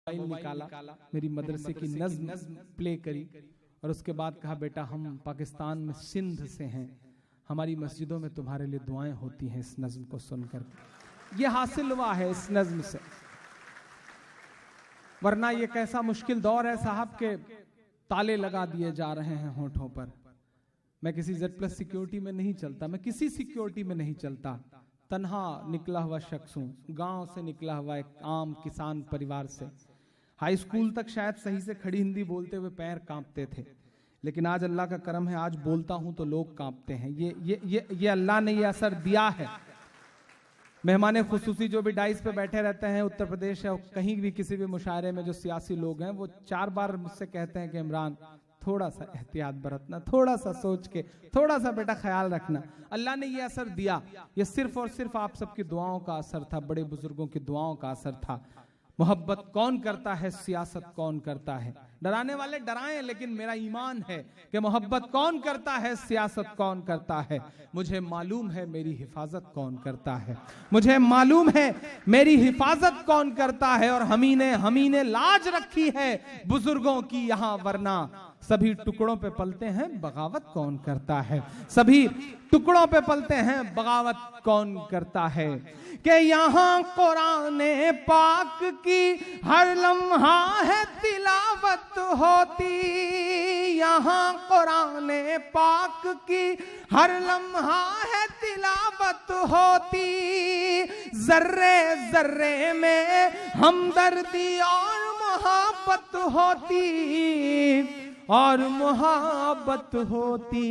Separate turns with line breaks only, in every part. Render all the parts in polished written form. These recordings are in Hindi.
निकाला, मेरी मदरसे की नज्म प्ले करी और उसके बाद कहा, बेटा हम पाकिस्तान में सिंध से हैं, हमारी मस्जिदों में तुम्हारे लिए दुआएं होती हैं इस नज्म को सुनकर। ये हासिल हुआ है इस नज्म से, वरना ये कैसा मुश्किल दौर है साहब के ताले लगा दिए जा रहे हैं होठों पर। मैं किसी Z+ सिक्योरिटी में नहीं चलता, मैं किसी सिक्योरिटी में नहीं चलता, तन्हा निकला हुआ शख्स हूं, गांव से निकला हुआ एक आम किसान परिवार से। हाई स्कूल तक शायद सही से खड़ी हिंदी बोलते हुए पैर कांपते थे, लेकिन आज अल्लाह का करम है, आज बोलता हूं तो लोग कांपते हैं। ये अल्लाह ने ये असर दिया है। मेहमान खुसूसी जो भी डाइस पे बैठे रहते हैं, उत्तर प्रदेश है, कहीं भी किसी भी मुशायरे में जो सियासी लोग हैं, वो 4 बार मुझसे कहते हैं कि इमरान थोड़ा सा एहतियात बरतना, थोड़ा सा सोच के, थोड़ा सा बेटा ख्याल रखना। अल्लाह ने ये असर दिया, ये सिर्फ और सिर्फ आप सबकी दुआओं का असर था, बड़े बुजुर्गों की दुआओं का असर था। मोहब्बत कौन करता है, सियासत कौन करता है। डराने वाले डराएं, लेकिन मेरा ईमान है कि मोहब्बत कौन करता है, सियासत कौन करता है। मुझे मालूम है मेरी हिफाजत कौन करता है, मुझे मालूम है मेरी हिफाजत कौन करता है। और हमी ने लाज रखी है बुजुर्गों की यहाँ, वरना सभी टुकड़ों पे पलते हैं, बगावत कौन करता है। सभी टुकड़ों पे पलते हैं, बगावत कौन करता है। कि यहाँ कुरान पाक की हर लम्हा है तिलावत होती, यहाँ कुरान पाक की हर लम्हा है तिलावत होती। जर्रे जर्रे में हमदर्दी और मोहब्बत होती, और मोहब्बत होती।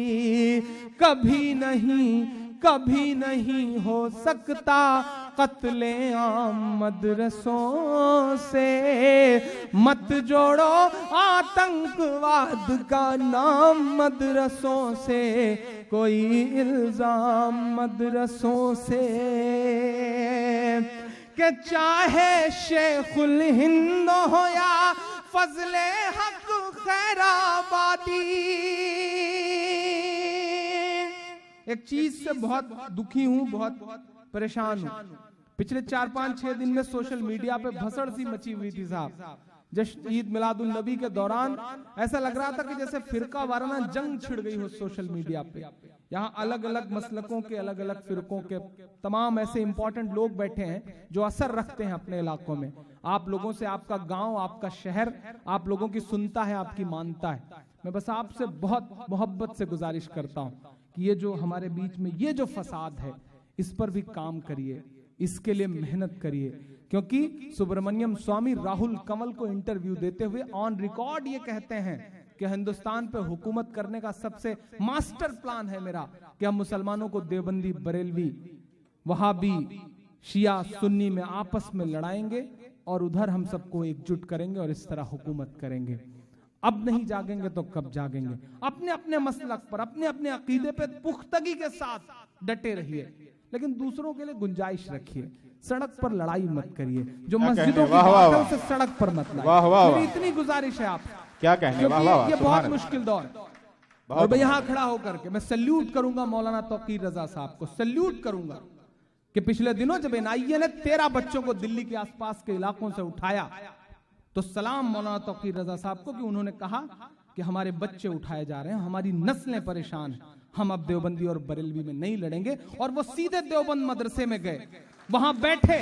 कभी नहीं हो सकता कत्ले आम मदरसों से। मत जोड़ो आतंकवाद का नाम मदरसों से, कोई इल्जाम मदरसों से। कि चाहे शेखुल हिंद हो या फजले हक खैराबादी। एक चीज से बहुत दुखी हूं, बहुत परेशान हूं। पिछले 4-5-6 दिन में सोशल मीडिया पे भसड़ सी मची हुई थी साहब। जश्न ईद मिलादुल नबी के दौरान ऐसा लग रहा था कि जैसे फिरका वाराना जंग छिड़ गई हो सोशल मीडिया पे। यहाँ अलग अलग मसलकों के, अलग अलग फिरकों के तमाम ऐसे इंपॉर्टेंट लोग बैठे हैं जो असर रखते हैं अपने इलाकों में। आप लोगों से आपका गांव, आपका शहर, आप लोगों की सुनता है, आपकी मानता है। मैं बस आपसे बहुत मोहब्बत से गुजारिश करता हूं कि ये जो हमारे बीच में ये जो फसाद है, इस पर भी काम करिए, इसके लिए मेहनत करिए। क्योंकि सुब्रमण्यम स्वामी राहुल कंवल को इंटरव्यू देते हुए ऑन रिकॉर्ड ये कहते हैं कि हिंदुस्तान पे हुकूमत करने का सबसे मास्टर प्लान है मेरा, कि हम मुसलमानों को देवबंदी, बरेलवी, वहाबी, शिया, सुन्नी में आपस में लड़ाएंगे और उधर हम सबको एकजुट करेंगे और इस तरह हुकूमत करेंगे। अब नहीं जागेंगे तो कब जागेंगे। अपने अपने मसलक पर, अपने अपने अकीदे पे पुख्तगी के साथ डटे रहिए, लेकिन दूसरों के लिए गुंजाइश रखिए। सड़क पर लड़ाई मत करिए, जो मस्जिदों की बात है उसे सड़क पर मत लाइए। मेरी इतनी गुजारिश है आप क्या कहने। ये बहुत मुश्किल दौर है। और मैं यहाँ खड़ा होकर के मैं सल्यूट करूंगा मौलाना तौकीर रजा साहब को, सल्यूट करूंगा कि पिछले दिनों जब NIA ने 13 बच्चों को दिल्ली के आसपास के इलाकों से उठाया, तो सलाम मौलाना तौकीर रजा साहब को कि उन्होंने कहा कि हमारे बच्चे उठाए जा रहे हैं, हमारी नस्लें परेशान हैं, हम अब देवबंदी और बरेलवी में नहीं लड़ेंगे। और वो सीधे देवबंद मदरसे में गए, वहां बैठे।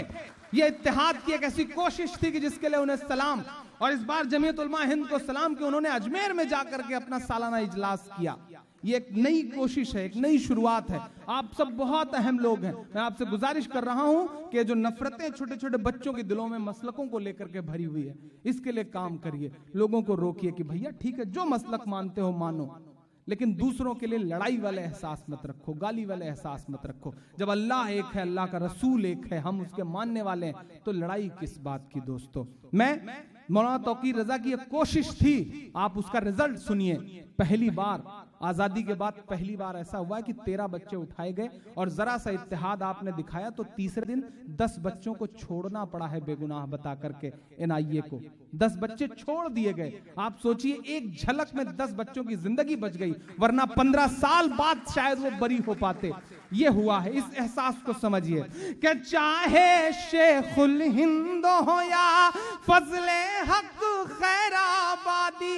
ये इत्तेहाद की एक ऐसी कोशिश थी कि जिसके लिए उन्हें सलाम। और इस बार जमीयत उलमा हिंद को सलाम कि उन्होंने अजमेर में जाकर के अपना सालाना इजलास किया। ये एक नई कोशिश है, एक नई शुरुआत है। आप सब बहुत अहम लोग हैं। मैं आपसे गुजारिश कर रहा हूं कि जो नफरतें छोटे छोटे बच्चों के दिलों में मसलकों को लेकर के भरी हुई है, इसके लिए काम करिए। लोगों को रोकिए कि भैया ठीक है, जो मसलक मानते हो मानो, लेकिन दूसरों के लिए लड़ाई वाले एहसास मत रखो, गाली वाले एहसास मत रखो। जब अल्लाह एक है, अल्लाह का रसूल एक है, हम उसके मानने वाले हैं, तो लड़ाई किस बात की दोस्तों। मैं मौलाना तौकीर रजा की एक कोशिश थी, आप उसका रिजल्ट सुनिए। पहली बार आजादी के बाद पहली बार ऐसा हुआ है कि 13 बच्चे उठाए गए और जरा सा इत्तेहाद आपने दिखाया तो तीसरे दिन 10 बच्चों को छोड़ना पड़ा है बेगुनाह बता करके एनआईए को। 10 बच्चे छोड़ दिए गए। आप सोचिए, एक झलक में 10 बच्चों की जिंदगी बच गई, वरना 15 साल बाद शायद वो बरी हो पाते। ये हुआ है, इस एहसास को समझिए कि चाहे शेखुल हिंद हो या फजले हक खैराबादी,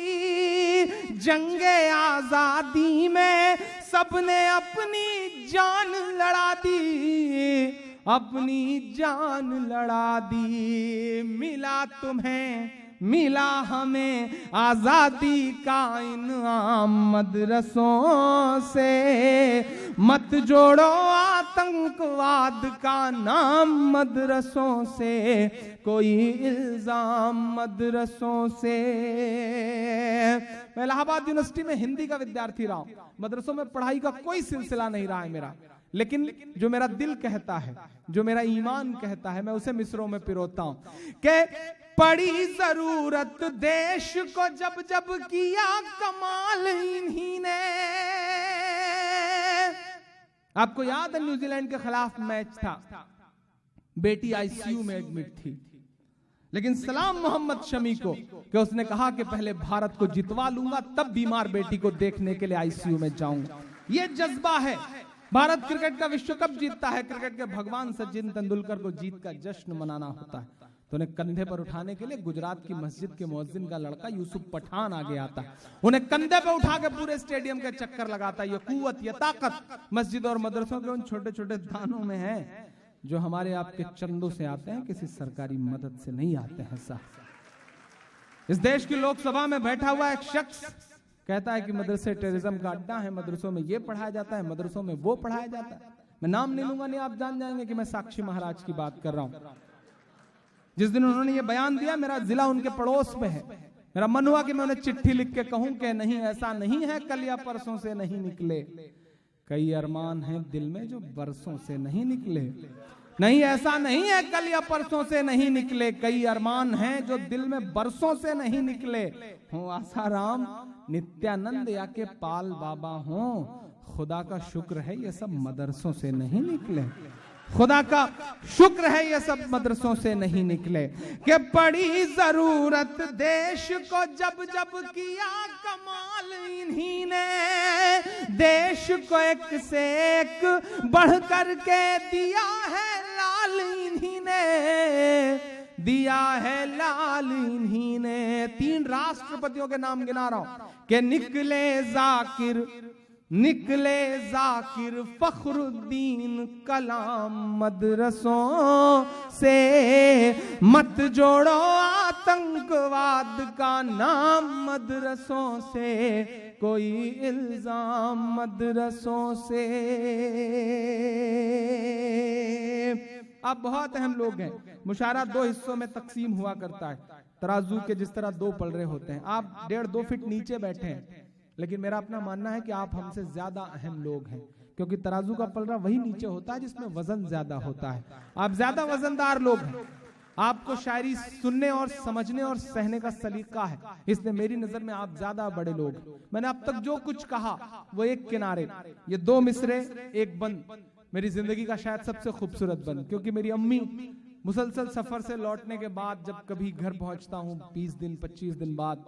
जंगे आजादी में सबने अपनी जान लड़ा दी, अपनी जान लड़ा दी। मिला तुम्हें मिला हमें आजादी का इनाम मदरसों से, मत जोड़ो आतंकवाद का नाम मदरसों से, कोई इल्जाम मदरसों से। मैं इलाहाबाद यूनिवर्सिटी में हिंदी का विद्यार्थी रहा हूं, मदरसों में पढ़ाई का कोई सिलसिला नहीं रहा है मेरा, लेकिन जो मेरा दिल कहता है, जो मेरा ईमान कहता है, मैं उसे मिसरों में पिरोता हूं कि पड़ी जरूरत देश को जब जब किया कमाल इन्हीं ने। आपको याद है न्यूजीलैंड के खिलाफ मैच था, बेटी आईसीयू में एडमिट थी, लेकिन सलाम मोहम्मद शमी को कि उसने कहा कि पहले भारत को जितवा लूंगा तब बीमार बेटी को देखने के लिए आईसीयू में जाऊंगा। ये जज्बा है। भारत क्रिकेट का विश्व कप जीतता है, क्रिकेट के भगवान सचिन तेंदुलकर को जीत का जश्न मनाना होता है, तो उन्हें कंधे पर उठाने के लिए गुजरात की मस्जिद के मुअज्जिन का लड़का यूसुफ पठान आगे आता है, उन्हें कंधे पर उठा के पूरे स्टेडियम के चक्कर लगाता है। ये कुव्वत, ये ताकत मस्जिद और मदरसों के उन छोटे छोटे दानों में है जो हमारे आपके चंदों से आते हैं, किसी सरकारी मदद से नहीं आते हैं साहब। इस देश की लोकसभा में बैठा हुआ एक शख्स कहता है कि मदरसे टेररिज्म का अड्डा है, मदरसों में ये पढ़ाया जाता है, मदरसों में वो पढ़ाया जाता है। मैं नाम नहीं लूंगा, नहीं आप जान जाएंगे कि मैं साक्षी महाराज की बात कर रहा हूं। जिस दिन उन्होंने ये बयान दिया, मेरा जिला उनके पड़ोस में है, मेरा मन हुआ कि मैं उन्हें चिट्ठी लिख के कहूं कि नहीं, ऐसा नहीं है, कल या परसों से नहीं निकले। कई अरमान हैं दिल में जो बरसों से नहीं निकले। नहीं, ऐसा नहीं है कल या परसों से नहीं निकले, कई अरमान हैं जो दिल में बरसों से नहीं निकले। हो आसाराम, नित्यानंद या के पाल बाबा हो, खुदा का शुक्र है ये सब मदरसों से नहीं निकले। खुदा का शुक्र है ये सब मदरसों से नहीं निकले। कि पड़ी जरूरत देश को जब जब किया कमाल इन्हीं ने, देश को एक से एक बढ़ करके दिया है लाल इन्हीं ने, दिया है लाल इन्हीं ने। 3 राष्ट्रपतियों के नाम गिना रहा हूं कि निकले जाकिर फखरुद्दीन कलाम मदरसों से, मत जोड़ो आतंकवाद का नाम मदरसों से, कोई इल्जाम मदरसों से। अब बहुत अहम लोग हैं। मुशायरा 2 हिस्सों में तकसीम हुआ करता है, तराजू के जिस तरह 2 पलड़े होते हैं। आप 1.5-2 फीट नीचे बैठे हैं, लेकिन मेरा अपना मानना है कि आप हमसे ज्यादा अहम लोग हैं, क्योंकि तराजू का पलड़ा वही नीचे होता है जिसमें वजन ज्यादा होता है। आप ज्यादा वजनदार लोग हैं, आपको शायरी सुनने और समझने और सहने का सलीका है, इसलिए मेरी नजर में आप ज्यादा बड़े लोग। मैंने अब तक जो कुछ कहा वो एक किनारे, ये 2 मिसरे एक बंद, मेरी जिंदगी का शायद सबसे खूबसूरत बंद, क्योंकि मेरी अम्मी मुसलसल सफर से लौटने के बाद जब कभी घर पहुंचता हूँ 20 दिन 25 दिन बाद,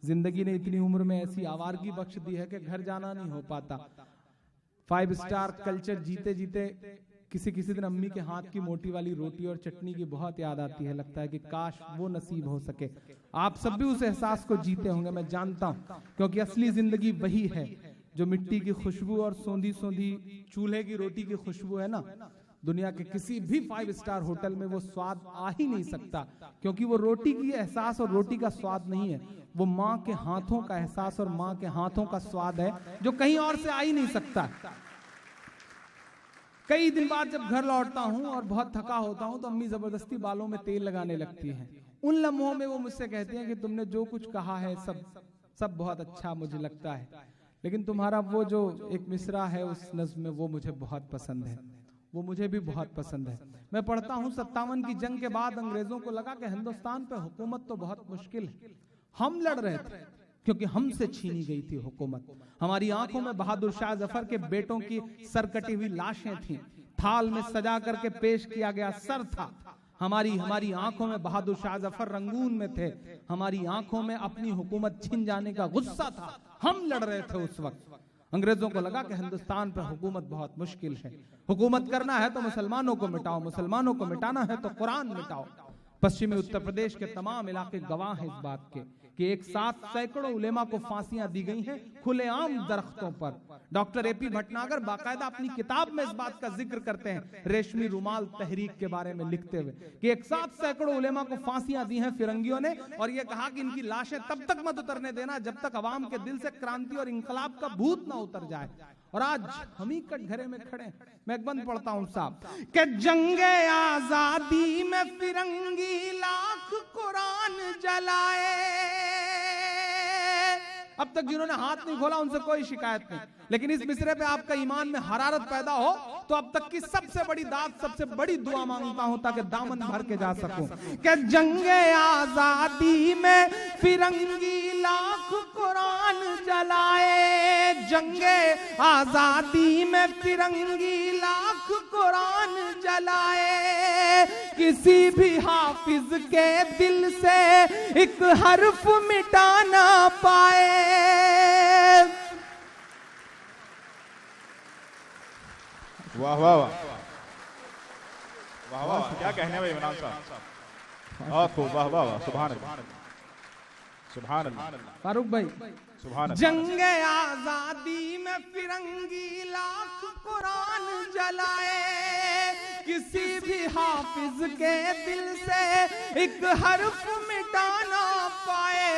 जिंदगी ने इतनी उम्र में ऐसी आवारगी बख्श दी है कि घर जाना नहीं हो पाता। 5 स्टार कल्चर जीते जीते किसी दिन अम्मी के हाथ की मोटी वाली रोटी और चटनी की बहुत याद आती है। लगता है कि काश वो नसीब हो सके। आप सब भी उस एहसास को जीते होंगे, मैं जानता हूं, क्योंकि असली जिंदगी वही है जो मिट्टी की खुशबू और सौंधी सौंधी चूल्हे की रोटी की खुशबू है ना। दुनिया के किसी भी 5 स्टार होटल में वो स्वाद आ ही नहीं सकता, क्योंकि वो रोटी की एहसास और रोटी का स्वाद नहीं है, वो माँ के हाथों का एहसास और माँ के हाथों का स्वाद है जो कहीं और से आ ही नहीं सकता। कई दिन बाद जब घर लौटता हूँ और बहुत थका होता हूँ तो अम्मी जबरदस्ती बालों में तेल लगाने लगती हैं। उन लम्हों में वो मुझसे कहती हैं कि तुमने जो कुछ कहा है सब बहुत अच्छा मुझे लगता है, लेकिन तुम्हारा वो जो एक मिसरा है उस नज़्म में वो मुझे बहुत पसंद है, वो मुझे भी बहुत पसंद है। मैं पढ़ता हूँ 57 की जंग के बाद अंग्रेजों को लगा कि हिंदुस्तान पे हुकूमत तो बहुत मुश्किल है। हम लड़ रहे थे, क्योंकि हमसे छीनी गई थी हुकूमत। हमारी आंखों में बहादुर शाह जफर के बेटों की सर कटी हुई लाशें थीं, थाल में सजा करके पेश किया गया सर था। हमारी आंखों में बहादुर शाह जफर रंगून में थे, हमारी आंखों में अपनी हुकूमत छिन जाने का गुस्सा था। हम लड़ रहे थे उस वक्त। अंग्रेजों को लगा कि हिंदुस्तान पर हुकूमत बहुत मुश्किल है, हुकूमत करना है तो मुसलमानों को मिटाओ, मुसलमानों को मिटाना है तो कुरान मिटाओ। पश्चिमी उत्तर प्रदेश के तमाम इलाके गवाह हैं इस बात के कि एक साथ सैकड़ों उलेमा को फांसियां दी गई हैं खुलेआम दरख्तों पर। डॉक्टर एपी भटनागर बाकायदा अपनी किताब में इस बात का जिक्र करते हैं, रेशमी रुमाल तहरीक के बारे में लिखते हुए, कि एक साथ सैकड़ों उलेमा को फांसियां दी हैं फिरंगियों ने, और यह कहा कि इनकी लाशें तब तक मत उतरने देना जब तक अवाम के दिल से क्रांति और इंकलाब का भूत ना उतर जाए। और आज हम ही कटघरे में खड़े हैं। मैं एक बंद पढ़ता हूं साहब कि जंगे आजादी में फिरंगी लाख कुरान जलाए। अब तक जिन्होंने हाथ नहीं खोला उनसे कोई शिकायत नहीं, लेकिन इस मिसरे पे आपका ईमान में हरारत पैदा हो तो अब तक की सबसे बड़ी दाद, सबसे बड़ी दुआ मांगता हूं ताकि दामन भर के जा सकूं कि जंगे आजादी में फिरंगी लाख कुरान जलाए। जंगे आजादी में फिरंगी लाख कुरान जलाए। किसी भी हाफिज के दिल से एक हर्फ मिटा ना पाए।
वाह वाह वाह वाह वाह, क्या कहने भाई इमरान साहब, खूब वाह वाह वाह, सुभान अल्लाह सुभान अल्लाह।
फारूक भाई
सुभान अल्लाह।
जंगे आजादी में फिरंगी लाख कुरान जलाए। किसी भी हाफिज के दिल से एक हर्फ मिटाना पाए,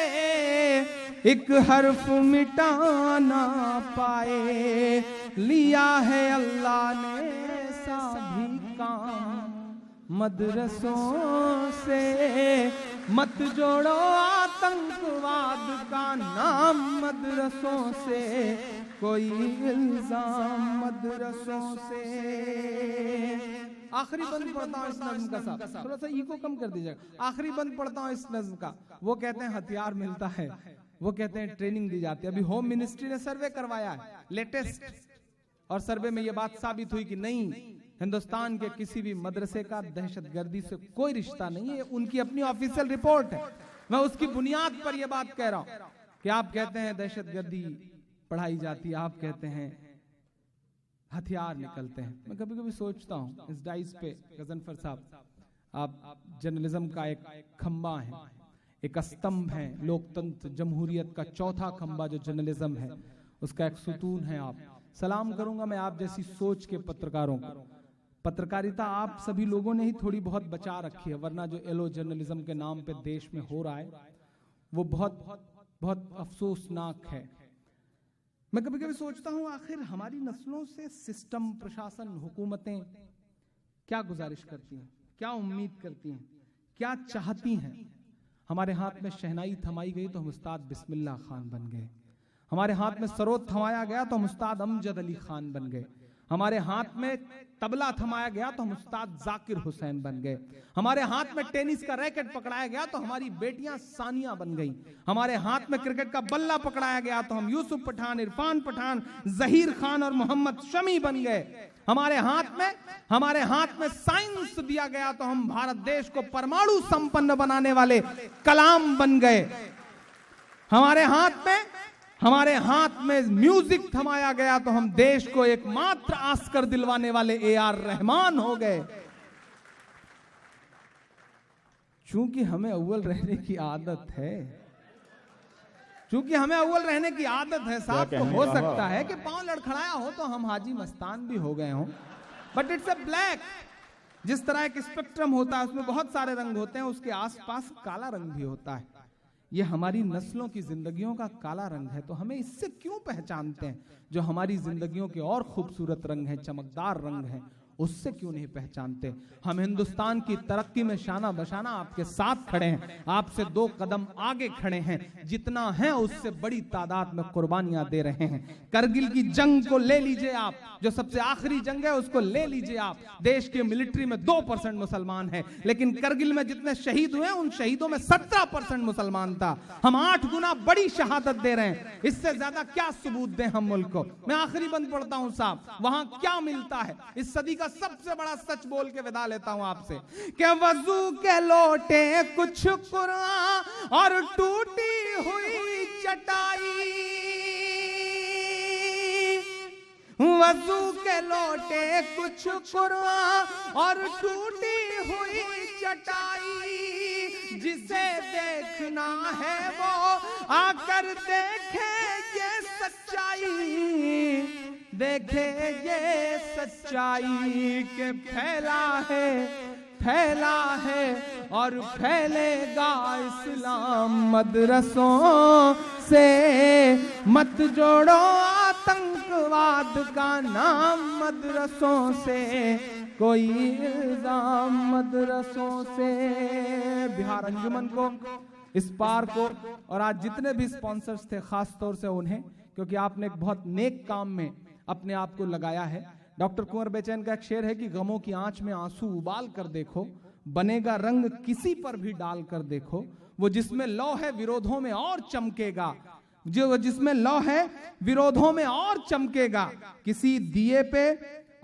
एक हर्फ मिटाना पाए। लिया है अल्लाह ने सभी काम मदरसों से, मत जोड़ो आतंकवाद का नाम मदरसों से, कोई इल्जाम मदरसों से। आखिरी बंद पढ़ता हूँ इस नज्म का साहब, थोड़ा सा ईको कम कर दीजिएगा। आखिरी बंद पढ़ता हूँ इस नज्म का। वो कहते हैं हथियार मिलता है, वो कहते हैं ट्रेनिंग दी जाती है। अभी होम मिनिस्ट्री ने सर्वे करवाया है लेटेस्ट, और सर्वे में ये बात साबित हुई कि नहीं, हिंदुस्तान के किसी भी मदरसे का दहशतगर्दी से कोई रिश्ता नहीं है। उनकी अपनी ऑफिशियल रिपोर्ट है। मैं उसकी बुनियाद पर यह बात कह रहा हूं कि आप कहते हैं दहशतगर्दी पढ़ाई जाती है, आप कहते हैं हथियार निकलते हैं। मैं कभी कभी सोचता हूं इस डाइस पे गजनफर साहब, आप जर्नलिज्म का एक खंबा है, एक स्तंभ है, लोकतंत्र जमहूरियत का चौथा खंबा जो जर्नलिज्म है, उसका एक सुतून है। आप सलाम करूंगा मैं आप जैसी सोच के पत्रकारों को। पत्रकारिता आप सभी लोगों ने ही थोड़ी बहुत बचा रखी है, वरना जो एलो जर्नलिज्म के नाम पे देश में हो रहा है वो बहुत बहुत अफसोसनाक है। मैं कभी कभी सोचता हूं आखिर हमारी नस्लों से सिस्टम, प्रशासन, हुकूमतें क्या गुजारिश करती हैं, क्या उम्मीद करती हैं, क्या चाहती हैं। हमारे हाथ में शहनाई थमाई गई तो हम उस्ताद बिस्मिल्लाह खान बन गए। हमारे हाथ में सरोद थमाया गया तो हम उस्ताद अमजद अली खान बन गए। हमारे हाथ में तबला थमाया गया तो हम उस्ताद जाकिर हुसैन बन गए। हमारे हाथ में टेनिस का रैकेट पकड़ाया गया तो हमारी बेटियां सानिया बन गई। हमारे हाथ में क्रिकेट का बल्ला पकड़ाया गया तो हम यूसुफ पठान, इरफान पठान, जहीर खान और मोहम्मद शमी बन गए। हमारे हाथ में साइंस दिया गया तो हम भारत देश को परमाणु संपन्न बनाने वाले कलाम बन गए। हमारे हाथ में म्यूजिक थमाया गया तो हम देश को एकमात्र ऑस्कर दिलवाने वाले ए.आर. रहमान हो गए। चूंकि हमें अव्वल रहने की आदत है, साहब, तो हो सकता है कि पांव लड़खड़ाया हो तो हम हाजी मस्तान भी हो गए हों, बट इट्स अ ब्लैक। जिस तरह एक स्पेक्ट्रम होता है उसमें बहुत सारे रंग होते हैं, उसके आसपास काला रंग भी होता है। ये हमारी नस्लों की जिंदगियों का काला रंग है, तो हमें इससे क्यों पहचानते हैं? जो हमारी जिंदगियों के और खूबसूरत रंग हैं, चमकदार रंग हैं, उससे क्यों नहीं पहचानते? हम हिंदुस्तान की तरक्की में शाना बशाना आपके साथ खड़े हैं, आपसे 2 कदम आगे खड़े हैं, जितना है उससे बड़ी तादाद में कुर्बानियां दे रहे हैं। करगिल की जंग को ले लीजिए आप, जो सबसे आखिरी जंग है उसको ले लीजिए आप। देश की मिलिट्री में 2% मुसलमान है, लेकिन करगिल में जितने शहीद हुए उन शहीदों में 17% मुसलमान था। हम 8 गुना बड़ी शहादत दे रहे हैं, इससे ज्यादा क्या सबूत दें हम मुल्क को? मैं आखिरी बंद पढ़ता हूं साहब, वहां क्या मिलता है? इस सदी का सबसे बड़ा सच बोल के विदा लेता हूं आपसे कि वजू के लोटे कुछ कुरान और टूटी हुई चटाई, वजू के लोटे कुछ कुरान और टूटी हुई चटाई, जिसे देखना है वो आकर देखे ये सच्चाई, देखे ये सच्चाई के फैला है और फैलेगा इस्लाम मदरसों से। मत जोड़ो आतंकवाद का नाम मदरसों से, कोई इल्जाम मदरसों से। बिहार अंजुमन को, इस पार को और आज जितने भी स्पॉन्सर्स थे, खास तौर से उन्हें, क्योंकि आपने एक बहुत नेक काम में अपने आप को लगाया है। डॉक्टर कुंवर बेचैन का एक शेर है कि गमों की आंच में आंसू उबाल कर देखो, बनेगा रंग किसी पर भी डाल कर देखो, वो जिसमें लौ है विरोधों में और चमकेगा, जो जिसमें लौ है विरोधों में और चमकेगा, किसी दिए पे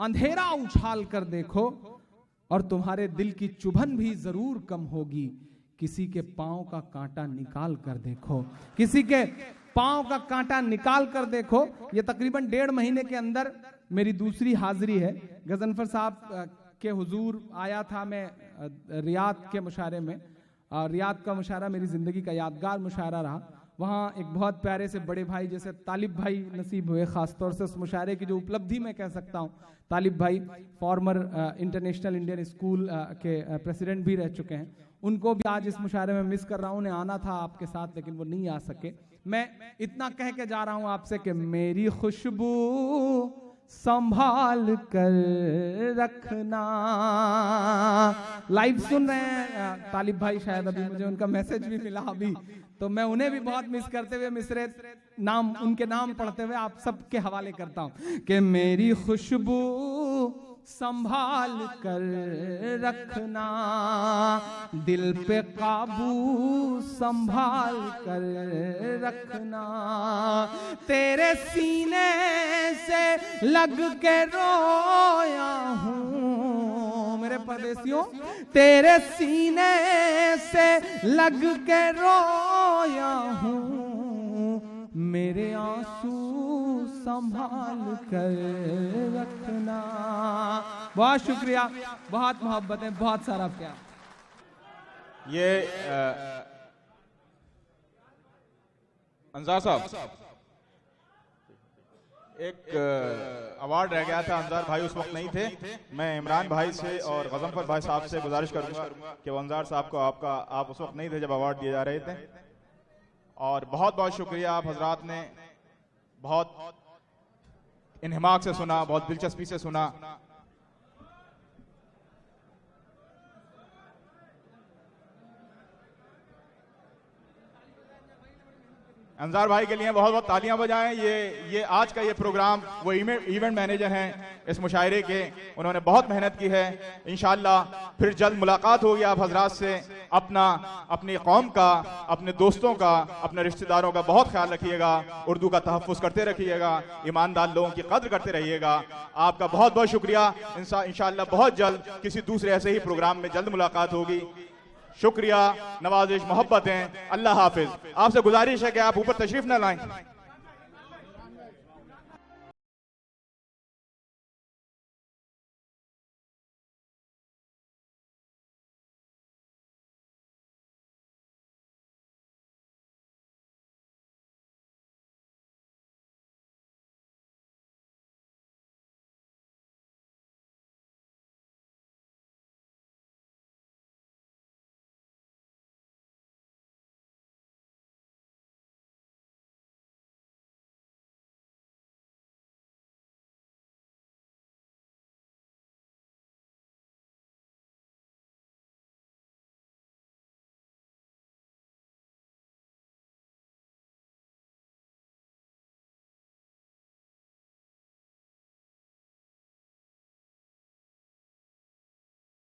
अंधेरा उछाल कर देखो और तुम्हारे दिल की चुभन भी जरूर कम होगी, किसी के पांव का कांटा निकाल कर देखो, किसी के पांव का कांटा निकाल कर देखो। ये तकरीबन 1.5 महीने के अंदर मेरी दूसरी हाजिरी है। गजनफर साहब के हुजूर आया था मैं रियाद के मुशायरे में। रियाद का मुशायरा मेरी जिंदगी का यादगार मुशायरा रहा। वहाँ एक बहुत प्यारे से बड़े भाई जैसे तालिब भाई नसीब हुए, खासतौर से उस मुशायरे की जो उपलब्धि मैं कह सकता हूँ। तालिब भाई फॉर्मर इंटरनेशनल इंडियन स्कूल के प्रेसिडेंट भी रह चुके हैं। उनको भी आज इस मुशायरे में मिस कर रहा हूँ। उन्हें आना था आपके साथ लेकिन वो नहीं आ सके। मैं इतना कह के जा रहा हूँ आपसे कि मेरी खुशबू संभाल कर रखना। लाइव सुन रहे हैं तालिब भाई, शायद अभी मुझे उनका मैसेज भी मिला अभी, तो मैं उन्हें भी बहुत मिस करते हुए मिसरे नाम, उनके नाम पढ़ते हुए आप सबके हवाले करता हूं कि मेरी खुशबू संभाल कर रखना, दिल पे काबू संभाल कर रखना, तेरे सीने से लग के रोया हूँ मेरे परदेसियों, तेरे सीने से लग के रोया हूँ, मेरे आंसू संभाल कर रखना। बहुत शुक्रिया, बहुत मोहब्बत है, बहुत सारा प्यार।
ये अंजार साहब, एक अवार्ड रह गया था। अंजार भाई उस वक्त नहीं थे। मैं इमरान भाई से और गजनफर भाई साहब से गुजारिश करूंगा कि वो अंजार साहब को आप उस वक्त नहीं थे जब अवार्ड दिए जा रहे थे। और बहुत बहुत शुक्रिया, आप हजरात ने बहुत इन्हिमाक से सुना, बहुत दिलचस्पी से सुना। अंजार भाई के लिए बहुत बहुत तालियां बजाएं। ये आज का ये प्रोग्राम, वो इवेंट मैनेजर हैं इस मुशायरे के, उन्होंने बहुत मेहनत की है। इंशाअल्लाह फिर जल्द मुलाकात होगी आप हजरात से। अपनी कौम का, अपने दोस्तों का, अपने रिश्तेदारों का बहुत ख्याल रखिएगा, उर्दू का तहफ़्फ़ुज़ करते रखिएगा, ईमानदार लोगों की कद्र करते रहिएगा। आपका बहुत बहुत शुक्रिया। इंशाअल्लाह बहुत जल्द किसी दूसरे ऐसे ही प्रोग्राम में जल्द मुलाकात होगी। शुक्रिया, नवाजिश, मोहब्बत है। अल्लाह हाफिज। आपसे गुजारिश है कि आप ऊपर तशरीफ न लाएं।